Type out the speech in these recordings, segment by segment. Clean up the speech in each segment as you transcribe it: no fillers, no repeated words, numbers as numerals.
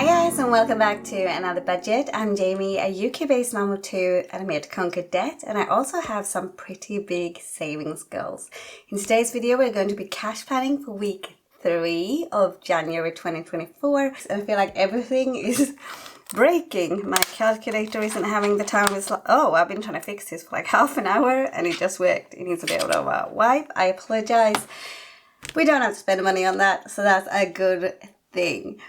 Hi guys, and welcome back to another budget. I'm Jamie, a UK-based mom of two, and I'm here to conquer debt, and I also have some pretty big savings goals. In today's video, we're going to be cash planning for week 3 of January 2024, and I feel like everything is breaking. My calculator isn't having the time. It's like, oh, I've been trying to fix this for like half an hour, and it just worked. It needs a bit of a wipe. I apologize. We don't have to spend money on that, so that's a good thing.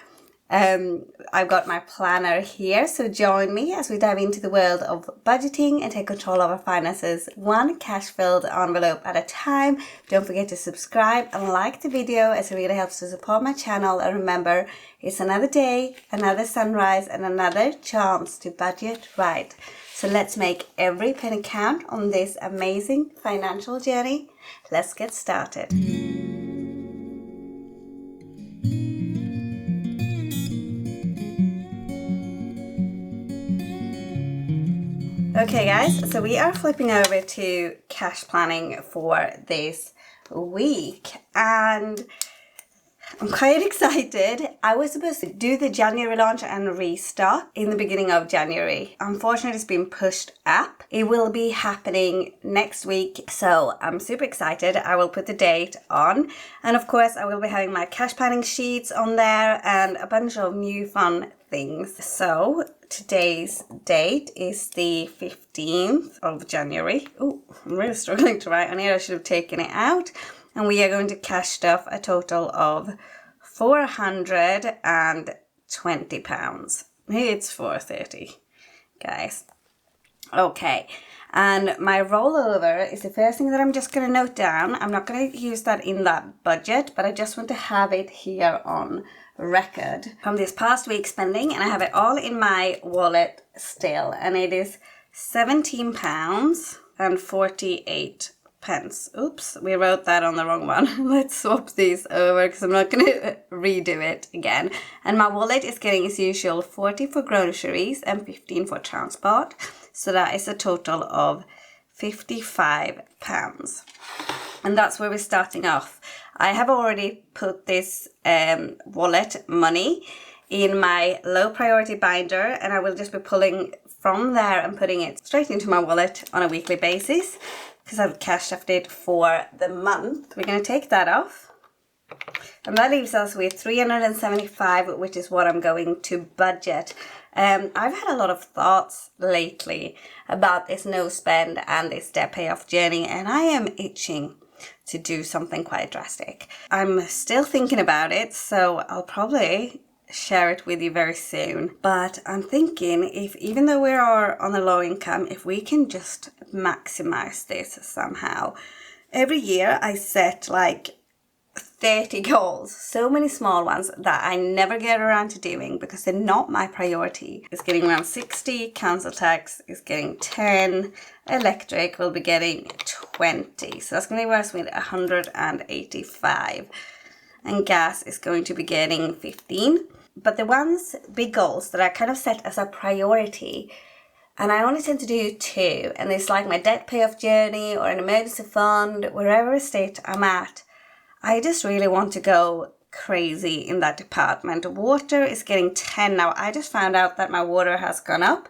I've got my planner here, so join me as we dive into the world of budgeting and take control of our finances, one cash-filled envelope at a time. Don't forget to subscribe and like the video, as it really helps to support my channel. And remember, it's another day, another sunrise, and another chance to budget right. So let's make every penny count on this amazing financial journey. Let's get started. Okay guys, so we are flipping over to cash planning for this week, and I'm quite excited. I was supposed to do the January launch and restock in the beginning of January. Unfortunately, it's been pushed up. It will be happening next week, so I'm super excited. I will put the date on, and of course I will be having my cash planning sheets on there and a bunch of new fun things. So today's date is the 15th of January. Oh, I'm really struggling to write on here. I should have taken it out. And we are going to cash stuff a total of £420. Maybe it's 430, guys. Okay. And my rollover is the first thing that I'm just going to note down. I'm not going to use that in that budget, but I just want to have it here on record from this past week's spending, and I have it all in my wallet still, and it is £17.48. Oops, we wrote that on the wrong one. Let's swap these over because I'm not going to redo it again. And my wallet is getting, as usual, 40 for groceries and 15 for transport. So that is a total of £55. And that's where we're starting off. I have already put this wallet money in my low priority binder, and I will just be pulling from there and putting it straight into my wallet on a weekly basis, because I've cash stuffed it for the month. We're going to take that off. And that leaves us with $375, which is what I'm going to budget. I've had a lot of thoughts lately about this no spend and this debt payoff journey, and I am itching to do something quite drastic. I'm still thinking about it, so I'll probably share it with you very soon. But I'm thinking, if even though we are on a low income, if we can just maximize this somehow. Every year I set like 30 goals, so many small ones that I never get around to doing because they're not my priority. It's getting around 60, council tax is getting 10, electric will be getting 20, so that's going to leave us with 185, and gas is going to be getting 15. But the ones, big goals that I kind of set as a priority, and I only tend to do 2, and it's like my debt payoff journey or an emergency fund, wherever state I'm at. I just really want to go crazy in that department. Water is getting 10 now. I just found out that my water has gone up,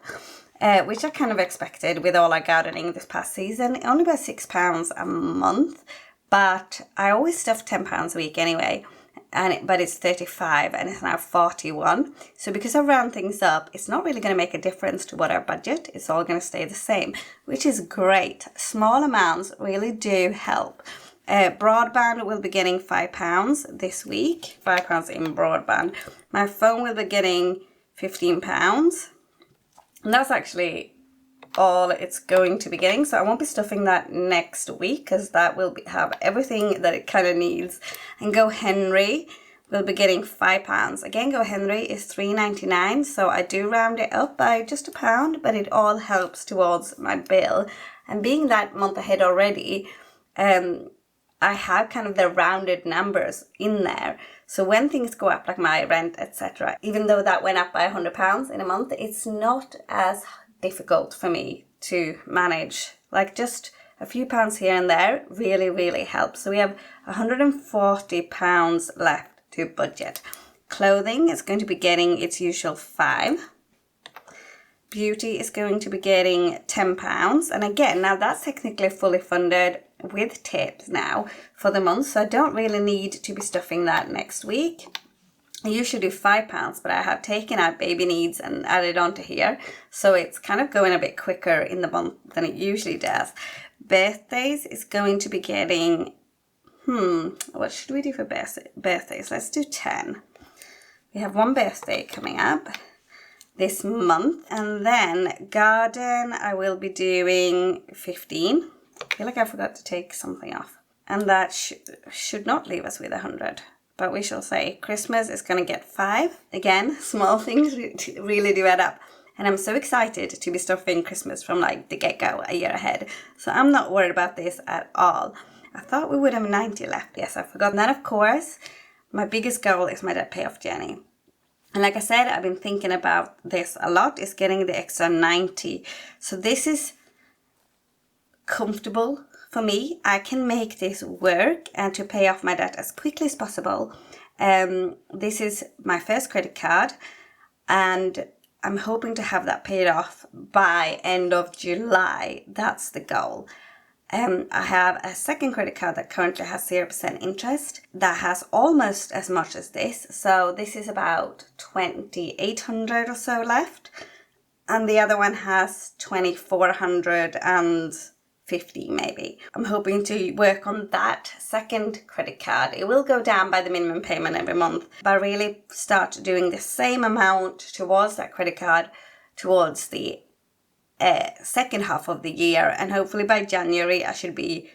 which I kind of expected with all our gardening this past season. Only about £6 a month, but I always stuff £10 a week anyway. But it's 35 and it's now 41. So because I round things up, it's not really going to make a difference to what our budget. It's all going to stay the same, which is great. Small amounts really do help. Broadband will be getting £5 this week, £5 in broadband. My phone will be getting £15, and that's actually all it's going to be getting. So I won't be stuffing that next week because that will have everything that it kind of needs. And Go Henry will be getting £5. Again, Go Henry is $3.99, so I do round it up by just £1, but it all helps towards my bill. And being that month ahead already, I have kind of the rounded numbers in there. So when things go up, like my rent, etc., even though that went up by £100 in a month, it's not as difficult for me to manage. Like just a few pounds here and there really, really helps. So we have £140 left to budget. Clothing is going to be getting its usual 5. Beauty is going to be getting £10. And again, now that's technically fully funded with tips now for the month. So I don't really need to be stuffing that next week. I usually do £5, but I have taken out baby needs and added onto here. So it's kind of going a bit quicker in the month than it usually does. Birthdays is going to be getting, what should we do for birthdays? Let's do 10. We have one birthday coming up this month. And then garden, I will be doing 15. I feel like I forgot to take something off. And that should not leave us with 100. But we shall say Christmas is going to get 5. Again, small things really do add up. And I'm so excited to be stuffing Christmas from like the get-go a year ahead. So I'm not worried about this at all. I thought we would have 90 left. Yes, I forgot. And then, of course, my biggest goal is my debt payoff journey. And like I said, I've been thinking about this a lot, is getting the extra 90. So this is comfortable for me. I can make this work and to pay off my debt as quickly as possible. This is my first credit card and I'm hoping to have that paid off by end of July. That's the goal. I have a second credit card that currently has 0% interest that has almost as much as this. So this is about 2,800 or so left. And the other one has 2,450 maybe. I'm hoping to work on that second credit card. It will go down by the minimum payment every month, but really start doing the same amount towards that credit card towards the second half of the year. And hopefully by January, I should be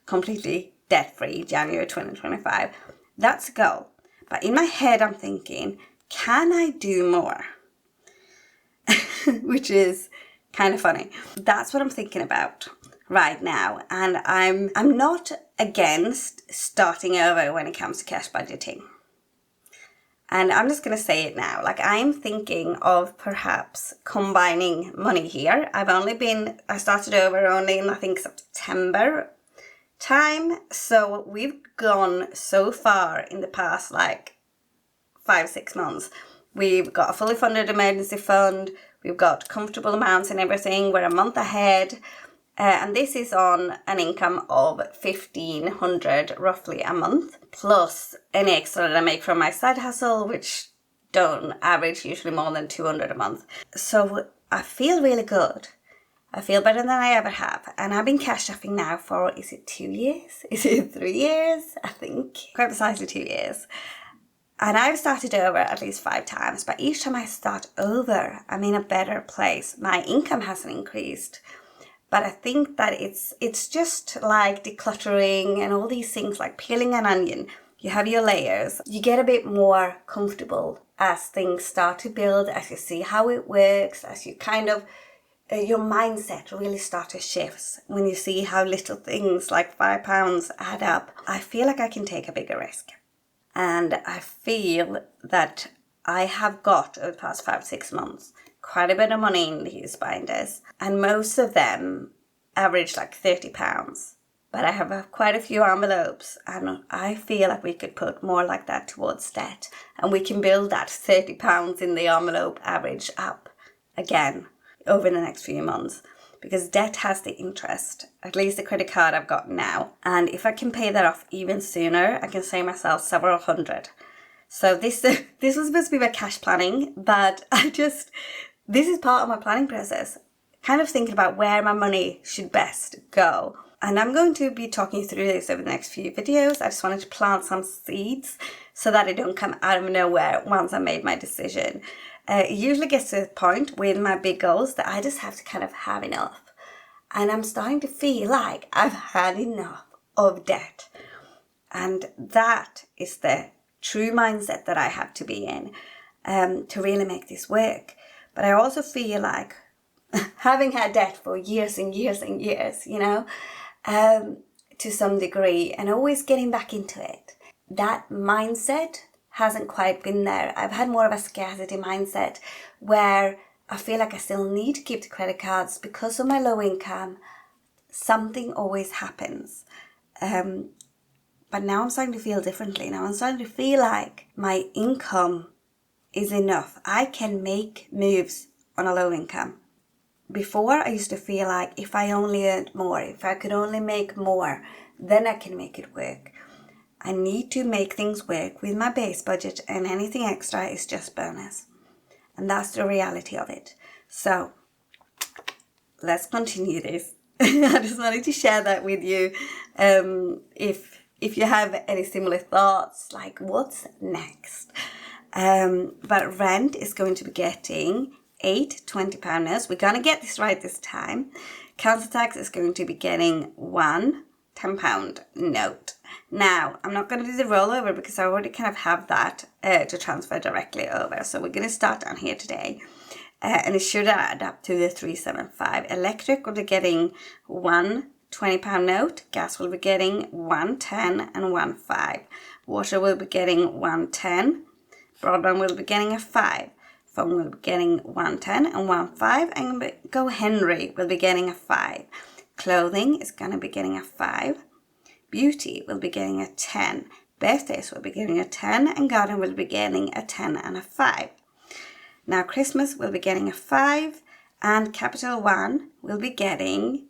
completely debt-free, January 2025. That's the goal. But in my head, I'm thinking, can I do more? Which is kind of funny. That's what I'm thinking about right now. And I'm not against starting over when it comes to cash budgeting. And I'm just going to say it now. Like, I'm thinking of perhaps combining money here. I started over only in, I think, September time. So we've gone so far in the past, like 5-6 months. We've got a fully funded emergency fund. We've got comfortable amounts and everything. We're a month ahead. And this is on an income of $1,500 roughly a month, plus any extra that I make from my side hustle, which don't average usually more than $200 a month. So I feel really good. I feel better than I ever have. And I've been cash stuffing now for, is it 2 years? Is it 3 years? I think quite precisely 2 years. And I've started over at least 5 times, but each time I start over, I'm in a better place. My income hasn't increased. But I think that it's just like decluttering and all these things, like peeling an onion. You have your layers. You get a bit more comfortable as things start to build, as you see how it works, as you kind of, your mindset really starts to shift when you see how little things like £5 add up. I feel like I can take a bigger risk. And I feel that I have got, over the past 5-6 months, quite a bit of money in these binders, and most of them average like £30. But I have quite a few envelopes, and I feel like we could put more like that towards debt, and we can build that £30 in the envelope average up again over the next few months, because debt has the interest, at least the credit card I've got now, and if I can pay that off even sooner, I can save myself several hundred. So this was supposed to be my cash planning, but this is part of my planning process, kind of thinking about where my money should best go. And I'm going to be talking through this over the next few videos. I just wanted to plant some seeds so that it don't come out of nowhere once I made my decision. It usually gets to the point with my big goals that I just have to kind of have enough. And I'm starting to feel like I've had enough of debt. And that is the true mindset that I have to be in to really make this work. But I also feel like having had debt for years and years and years, to some degree, and always getting back into it, that mindset hasn't quite been there. I've had more of a scarcity mindset where I feel like I still need to keep the credit cards because of my low income. Something always happens. But now I'm starting to feel differently. Now I'm starting to feel like my income is enough. I can make moves on a low income. Before, I used to feel like if I only earned more, if I could only make more, then I can make it work. I need to make things work with my base budget, and anything extra is just bonus. And that's the reality of it. So let's continue this. I just wanted to share that with you. If you have any similar thoughts, like what's next? But rent is going to be getting 8 £20 notes. We're going to get this right this time. Council tax is going to be getting 1 £10 note. Now, I'm not going to do the rollover because I already kind of have that to transfer directly over. So we're going to start down here today. And it should add up to the 375. Electric will be getting 1 £20 note. Gas will be getting 1 £10 and 1 £5. Water will be getting 1 £10. Broadband will be getting a 5. Phone will be getting 1 £10 and 1 £5. And Go Henry will be getting a 5. Clothing is going to be getting a 5. Beauty will be getting a 10. Birthdays will be getting a 10. And garden will be getting a 10 and a 5. Now Christmas will be getting a 5. And Capital One will be getting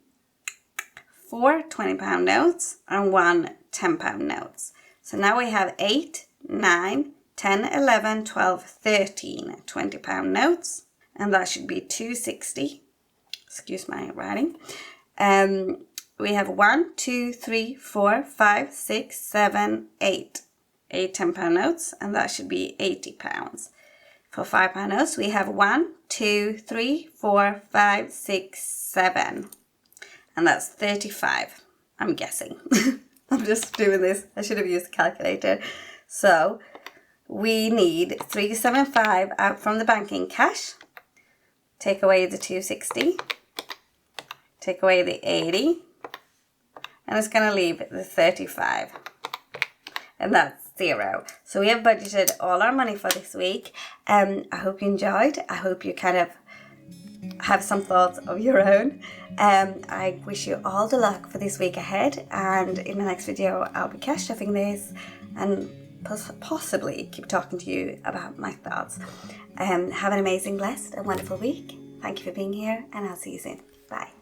4 £20 notes and 1 £10 notes. So now we have 8, 9, 10, 11, 12, 13 £20 notes. And that should be 260. Excuse my writing. We have 1, 2, 3, 4, 5, 6, 7, 8. 8 £10 notes, and that should be £80. For £5 notes, we have 1, 2, 3, 4, 5, 6, 7. And that's 35, I'm guessing. I'm just doing this. I should have used a calculator. So we need 375 out from the bank in cash. Take away the 260. Take away the 80. And it's going to leave the 35. And that's 0. So we have budgeted all our money for this week. I hope you enjoyed. I hope you kind of have some thoughts of your own. I wish you all the luck for this week ahead. And in the next video, I'll be cash stuffing this and possibly keep talking to you about my thoughts. Have an amazing, blessed, and wonderful week. Thank you for being here, and I'll see you soon. Bye.